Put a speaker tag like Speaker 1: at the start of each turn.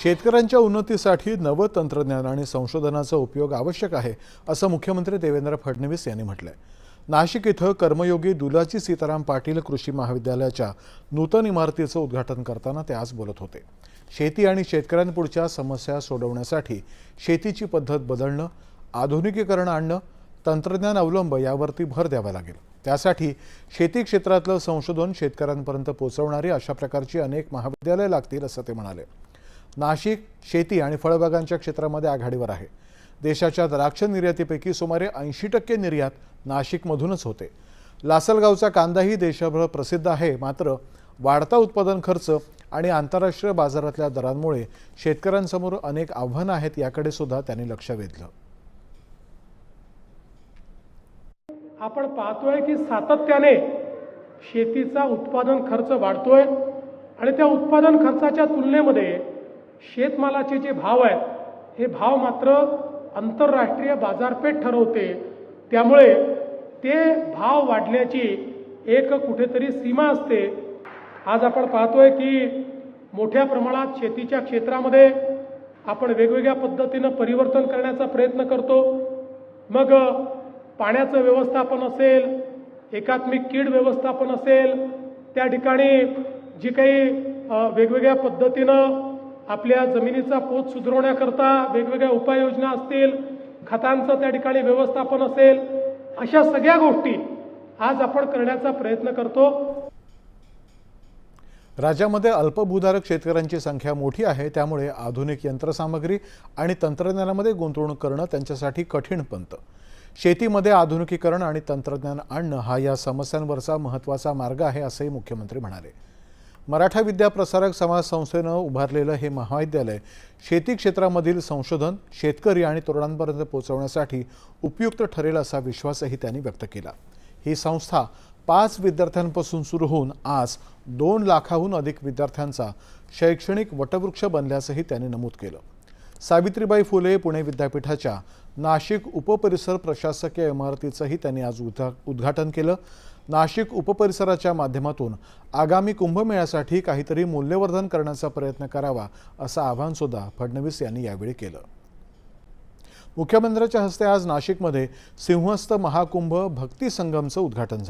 Speaker 1: शेतकऱ्यांच्या उन्नतीसाठी नव तंत्रज्ञान आणि संशोधनाचा उपयोग आवश्यक आहे, असं मुख्यमंत्री देवेंद्र फडणवीस यांनी म्हटलंय। नाशिक इथं कर्मयोगी दुलाची सीताराम पाटील कृषी महाविद्यालयाच्या नूतन इमारतीचं उद्घाटन करताना ते आज बोलत होते। शेती आणि शेतकऱ्यांपुढच्या समस्या सोडवण्यासाठी शेतीची पद्धत बदलणं, आधुनिकीकरण आणणं, तंत्रज्ञान अवलंब यावरती भर द्यावा लागेल। त्यासाठी शेती क्षेत्रातलं संशोधन शेतकऱ्यांपर्यंत पोहोचवणारी अशा प्रकारची अनेक महाविद्यालये लागतील, असं ते म्हणाले। नाशिक शेती आणि फळबागांच्या क्षेत्रामध्ये आघाडीवर आहे। देशाच्या द्राक्ष निर्यातीपैकी सुमारे 80% निर्यात नाशिकमधूनच होते। लासलगावचा कांदाही देशभर प्रसिद्ध आहे, मात्र वाढता उत्पादन खर्च आणि आंतरराष्ट्रीय बाजारातल्या दरांमुळे शेतकऱ्यांसमोर अनेक आव्हानं आहेत, याकडे सुद्धा त्यांनी लक्ष वेधलं।
Speaker 2: आपण पाहतोय की सातत्याने शेतीचा उत्पादन खर्च वाढतोय आणि त्या उत्पादन खर्चाच्या तुलनेमध्ये शेतमालाचे जे भाव आहेत हे भाव मात्र आंतरराष्ट्रीय बाजारपेठ ठरवते। त्यामुळे ते भाव वाढण्याची एक कुठेतरी सीमा असते। आज आपण पाहतोय की मोठ्या प्रमाणात शेतीच्या क्षेत्रामध्ये आपण वेगवेगळ्या पद्धतीने परिवर्तन करण्याचा प्रयत्न करतो। मग पाण्याचं व्यवस्थापन असेल, एकात्मिक कीड व्यवस्थापन असेल, त्या ठिकाणी जी काही वेगवेगळ्या पद्धतीनं आपल्या जमिनीचा पोत सुधारण्याकरता वेगवेगळ्या उपाययोजना असतील, खतांचं त्या ठिकाणी व्यवस्थापन असेल, अशा सगळ्या गोष्टी आज आपण करण्याचा प्रयत्न करतो।
Speaker 1: राज्यामध्ये अल्पभूधारक शेतकऱ्यांची संख्या मोठी आहे, त्यामुळे आधुनिक यंत्रसामग्री आणि तंत्रज्ञानामध्ये गुंतवणूक करणं त्यांच्यासाठी कठीण बनतं। शेतीमध्ये आधुनिकीकरण आणि तंत्रज्ञान आणणं हा या समस्यांवरचा महत्त्वाचा मार्ग आहे, असंही मुख्यमंत्री म्हणाले। मराठा विद्या प्रसारक समाज संस्थेनं उभारलेलं हे महाविद्यालय शेती क्षेत्रामधील संशोधन शेतकरी आणि तरुणांपर्यंत पोहोचवण्यासाठी उपयुक्त ठरेल, असा विश्वासही त्यांनी व्यक्त केला। ही संस्था 5 विद्यार्थ्यांपासून सुरू होऊन आज 2 लाखाहून अधिक विद्यार्थ्यांचा शैक्षणिक वटवृक्ष बनल्याचंही त्यांनी नमूद केलं। सावित्रीबाई फुले पुणे विद्यापीठाच्या नाशिक उपपरिसर प्रशासकीय इमारतीचंही त्यांनी आज उद्घाटन केलं। नाशिक उपपरिसराच्या माध्यमातून आगामी कुंभमेळ्यासाठी काहीतरी मूल्यवर्धन करण्याचा प्रयत्न करावा, असं आवाहन सुद्धा फडणवीस यांनी यावेळी केलं। मुख्यमंत्र्यांच्या हस्ते आज नाशिकमध्ये सिंहस्थ महाकुंभ भक्ती संगमचं उद्घाटन झालं।